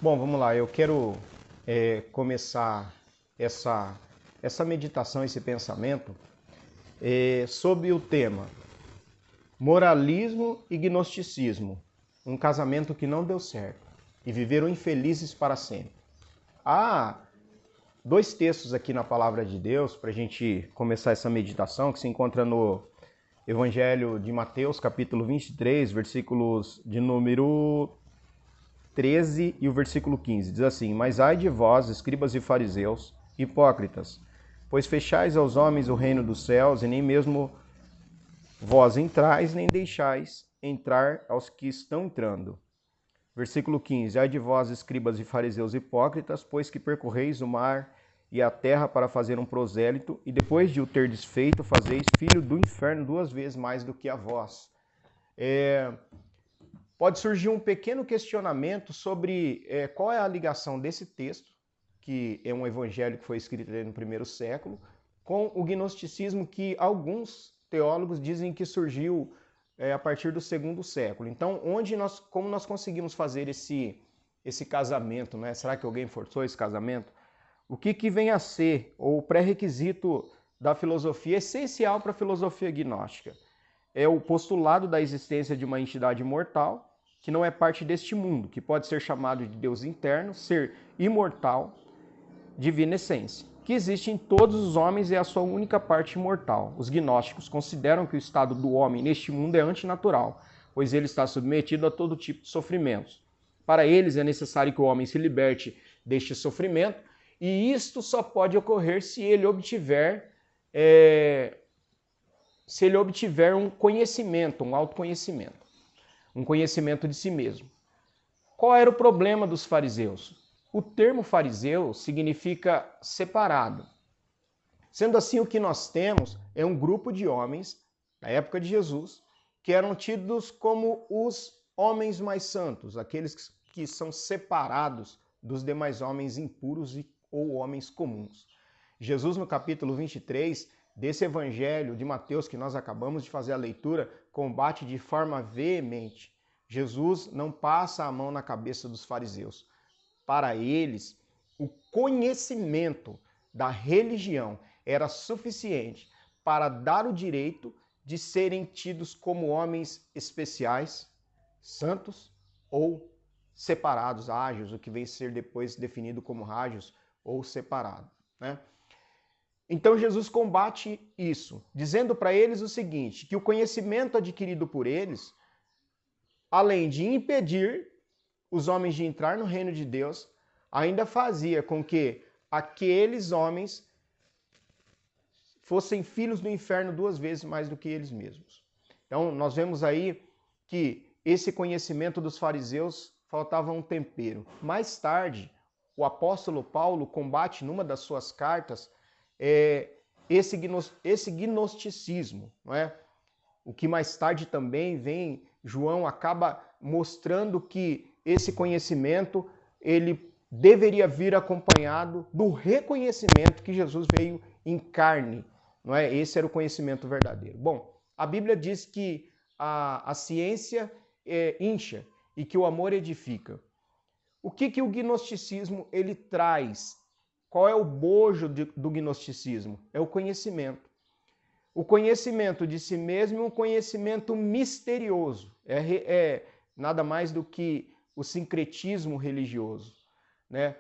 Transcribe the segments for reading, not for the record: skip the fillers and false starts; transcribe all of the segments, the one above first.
Bom, vamos lá. Eu quero começar essa meditação, esse pensamento sobre o tema moralismo e gnosticismo, um casamento que não deu certo e viveram infelizes para sempre. Há dois textos aqui na Palavra de Deus para a gente começar essa meditação que se encontra no Evangelho de Mateus, capítulo 23, versículos de número 13 e o versículo 15. Diz assim: Mas ai de vós, escribas e fariseus, hipócritas, pois fechais aos homens o reino dos céus, e nem mesmo vós entrais, nem deixais entrar aos que estão entrando. Versículo 15. Ai de vós, escribas e fariseus hipócritas, pois que percorreis o mar e a terra para fazer um prosélito, e depois de o ter desfeito, fazeis filho do inferno 2 vezes mais do que a vós. Pode surgir um pequeno questionamento sobre qual é a ligação desse texto, que é um evangelho que foi escrito no primeiro século, com o gnosticismo que alguns teólogos dizem que surgiu a partir do segundo século. Então, como nós conseguimos fazer esse casamento, né? Será que alguém forçou esse casamento? O que vem a ser o pré-requisito da filosofia essencial para a filosofia gnóstica? É o postulado da existência de uma entidade mortal, que não é parte deste mundo, que pode ser chamado de Deus interno, ser imortal, divina essência, que existe em todos os homens e é a sua única parte imortal. Os gnósticos consideram que o estado do homem neste mundo é antinatural, pois ele está submetido a todo tipo de sofrimentos. Para eles é necessário que o homem se liberte deste sofrimento, e isto só pode ocorrer se ele obtiver um conhecimento, um autoconhecimento, um conhecimento de si mesmo. Qual era o problema dos fariseus? O termo fariseu significa separado. Sendo assim, o que nós temos é um grupo de homens, na época de Jesus, que eram tidos como os homens mais santos, aqueles que são separados dos demais homens impuros ou homens comuns. Jesus, no capítulo 23 desse evangelho de Mateus, que nós acabamos de fazer a leitura, combate de forma veemente. Jesus não passa a mão na cabeça dos fariseus. Para eles, o conhecimento da religião era suficiente para dar o direito de serem tidos como homens especiais, santos ou separados, ágios, o que vem ser depois definido como rágios ou separado, né? Então Jesus combate isso, dizendo para eles o seguinte, que o conhecimento adquirido por eles, além de impedir os homens de entrar no reino de Deus, ainda fazia com que aqueles homens fossem filhos do inferno 2 vezes mais do que eles mesmos. Então nós vemos aí que esse conhecimento dos fariseus faltava um tempero. Mais tarde, o apóstolo Paulo combate numa das suas cartas esse gnosticismo, não é? O que mais tarde também vem, João acaba mostrando que esse conhecimento ele deveria vir acompanhado do reconhecimento que Jesus veio em carne, não é? Esse era o conhecimento verdadeiro. Bom, a Bíblia diz que a ciência incha e que o amor edifica. O que o gnosticismo ele traz? Qual é o bojo do gnosticismo? É o conhecimento. O conhecimento de si mesmo é um conhecimento misterioso. É nada mais do que o sincretismo religioso, né?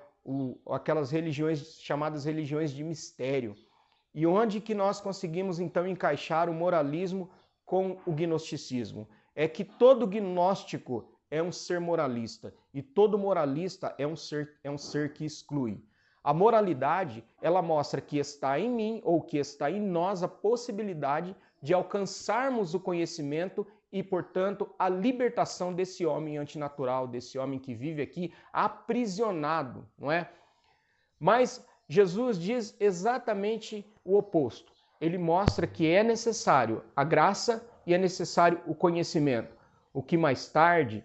Aquelas religiões chamadas religiões de mistério. E onde que nós conseguimos então encaixar o moralismo com o gnosticismo? É que todo gnóstico é um ser moralista e todo moralista é um ser que exclui. A moralidade, ela mostra que está em mim ou que está em nós a possibilidade de alcançarmos o conhecimento e, portanto, a libertação desse homem antinatural, desse homem que vive aqui aprisionado, não é? Mas Jesus diz exatamente o oposto. Ele mostra que é necessário a graça e é necessário o conhecimento. O que mais tarde,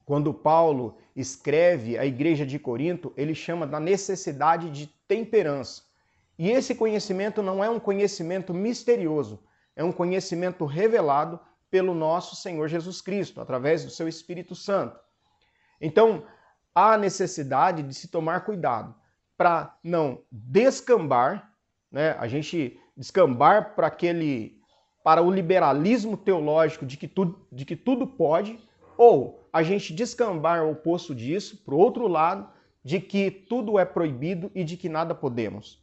quando Paulo escreve à igreja de Corinto, ele chama da necessidade de temperança. E esse conhecimento não é um conhecimento misterioso, é um conhecimento revelado pelo nosso Senhor Jesus Cristo, através do seu Espírito Santo. Então, há necessidade de se tomar cuidado para não descambar, né? A gente descambar para o liberalismo teológico de que tudo pode, ou a gente descambar o oposto disso, para o outro lado, de que tudo é proibido e de que nada podemos.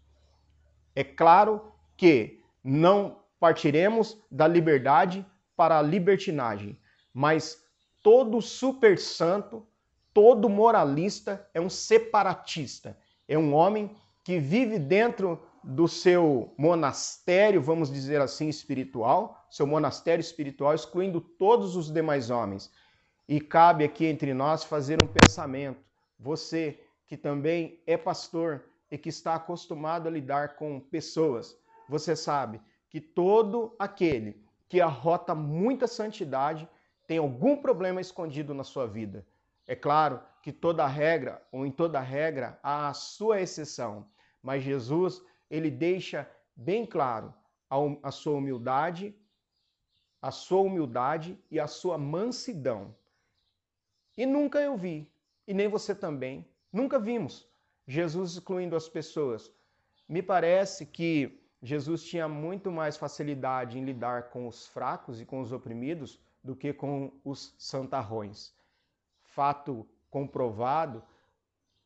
É claro que não partiremos da liberdade para a libertinagem, mas todo super santo, todo moralista é um separatista, é um homem que vive dentro do seu monastério, vamos dizer assim, espiritual, seu monastério espiritual, excluindo todos os demais homens. E cabe aqui entre nós fazer um pensamento. Você que também é pastor e que está acostumado a lidar com pessoas, você sabe que todo aquele que arrota muita santidade tem algum problema escondido na sua vida. É claro que toda regra, ou em toda regra, há a sua exceção, mas Jesus, ele deixa bem claro a sua humildade e a sua mansidão. E nunca eu vi, e nem você também, nunca vimos Jesus excluindo as pessoas. Me parece que Jesus tinha muito mais facilidade em lidar com os fracos e com os oprimidos do que com os santarrões. Fato comprovado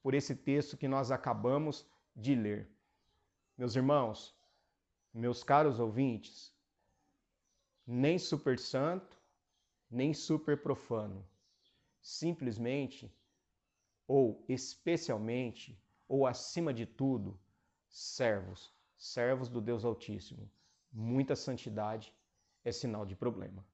por esse texto que nós acabamos de ler. Meus irmãos, meus caros ouvintes, nem super santo, nem super profano. Simplesmente, ou especialmente, ou acima de tudo, servos do Deus Altíssimo. Muita santidade é sinal de problema.